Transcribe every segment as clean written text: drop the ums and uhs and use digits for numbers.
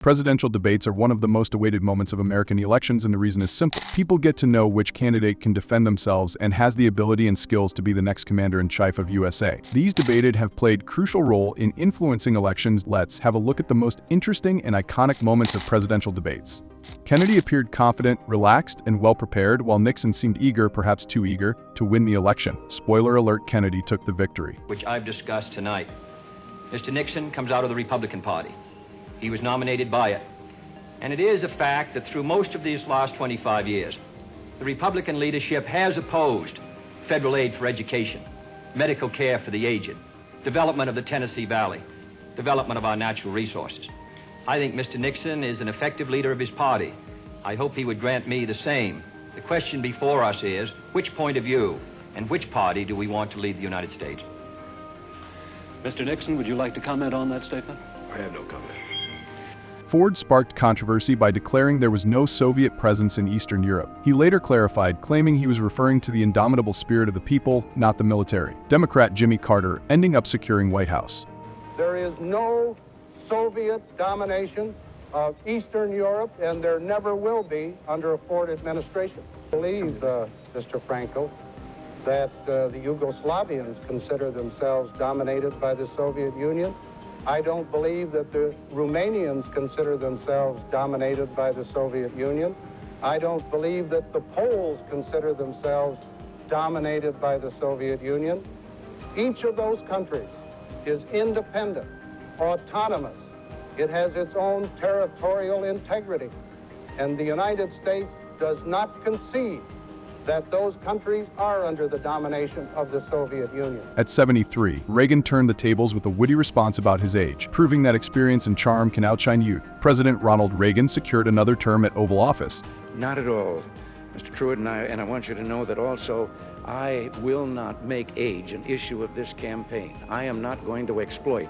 Presidential debates are one of the most awaited moments of American elections, and the reason is simple. People get to know which candidate can defend themselves and has the ability and skills to be the next commander-in-chief of USA. These debates have played a crucial role in influencing elections. Let's have a look at the most interesting and iconic moments of presidential debates. Kennedy appeared confident, relaxed, and well-prepared, while Nixon seemed eager, perhaps too eager, to win the election. Spoiler alert, Kennedy took the victory. Which I've discussed tonight. Mr. Nixon comes out of the Republican Party. He was nominated by it. And it is a fact that through most of these last 25 years, the Republican leadership has opposed federal aid for education, medical care for the aged, development of the Tennessee Valley, development of our natural resources. I think Mr. Nixon is an effective leader of his party. I hope he would grant me the same. The question before us is, which point of view and which party do we want to lead the United States? Mr. Nixon, would you like to comment on that statement? I have no comment. Ford sparked controversy by declaring there was no Soviet presence in Eastern Europe. He later clarified, claiming he was referring to the indomitable spirit of the people, not the military. Democrat Jimmy Carter ending up securing White House. There is no Soviet domination of Eastern Europe, and there never will be under a Ford administration. I believe, Mr. Franco, that the Yugoslavians consider themselves dominated by the Soviet Union. I don't believe that the Romanians consider themselves dominated by the Soviet Union. I don't believe that the Poles consider themselves dominated by the Soviet Union. Each of those countries is independent, autonomous. It has its own territorial integrity. And the United States does not concede that those countries are under the domination of the Soviet Union. At 73, Reagan turned the tables with a witty response about his age, proving that experience and charm can outshine youth. President Ronald Reagan secured another term at Oval Office. Not at all, Mr. Truitt, and I want you to know that also I will not make age an issue of this campaign. I am not going to exploit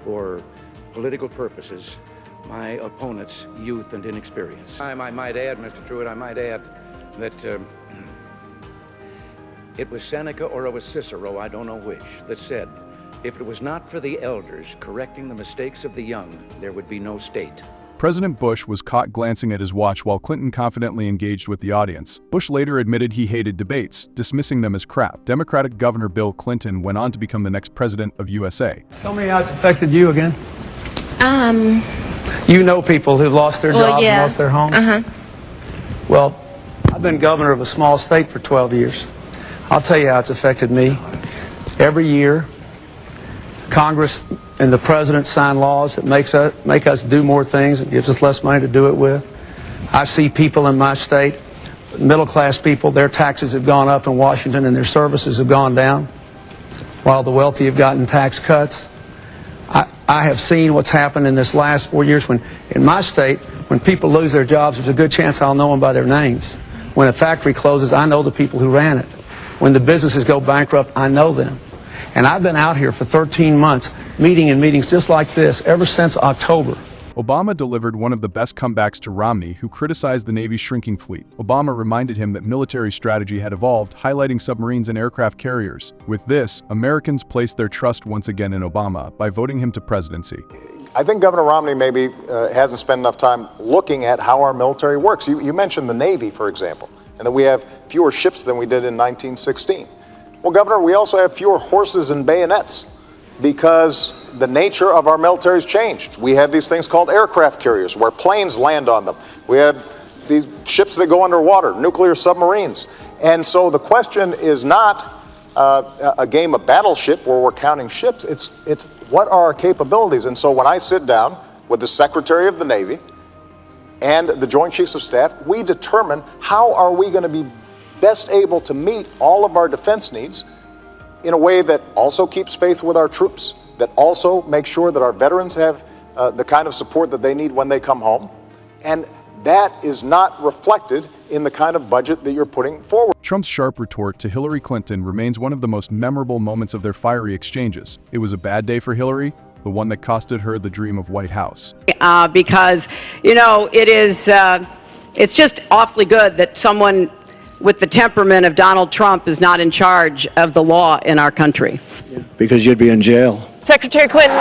for political purposes my opponent's youth and inexperience. I might add, Mr. Truitt, that it was Seneca or it was Cicero, I don't know which, that said, if it was not for the elders correcting the mistakes of the young, there would be no state. President Bush was caught glancing at his watch while Clinton confidently engaged with the audience. Bush later admitted he hated debates, dismissing them as crap. Democratic Governor Bill Clinton went on to become the next president of USA. Tell me how it's affected you again. You know people who've lost their jobs and lost their homes? Well, I've been governor of a small state for 12 years. I'll tell you how it's affected me. Every year, Congress and the President sign laws that make us do more things and gives us less money to do it with. I see people in my state, middle-class people, their taxes have gone up in Washington and their services have gone down, while the wealthy have gotten tax cuts. I have seen what's happened in this last 4 years. When in my state, when people lose their jobs, there's a good chance I'll know them by their names. When a factory closes, I know the people who ran it. When the businesses go bankrupt, I know them. And I've been out here for 13 months, meeting in meetings just like this, ever since October. Obama delivered one of the best comebacks to Romney, who criticized the Navy's shrinking fleet. Obama reminded him that military strategy had evolved, highlighting submarines and aircraft carriers. With this, Americans placed their trust once again in Obama by voting him to presidency. I think Governor Romney maybe hasn't spent enough time looking at how our military works. You mentioned the Navy, for example, and that we have fewer ships than we did in 1916. Well, Governor, we also have fewer horses and bayonets because the nature of our military's changed. We have these things called aircraft carriers where planes land on them. We have these ships that go underwater, nuclear submarines. And so the question is not a game of battleship where we're counting ships. It's what are our capabilities? And so when I sit down with the Secretary of the Navy and the Joint Chiefs of Staff, we determine how are we going to be best able to meet all of our defense needs in a way that also keeps faith with our troops, that also makes sure that our veterans have the kind of support that they need when they come home. And that is not reflected in the kind of budget that you're putting forward. Trump's sharp retort to Hillary Clinton remains one of the most memorable moments of their fiery exchanges. It was a bad day for Hillary, the one that costed her the dream of White House. Because, you know, it's just awfully good that someone with the temperament of Donald Trump is not in charge of the law in our country. Because you'd be in jail. Secretary Clinton.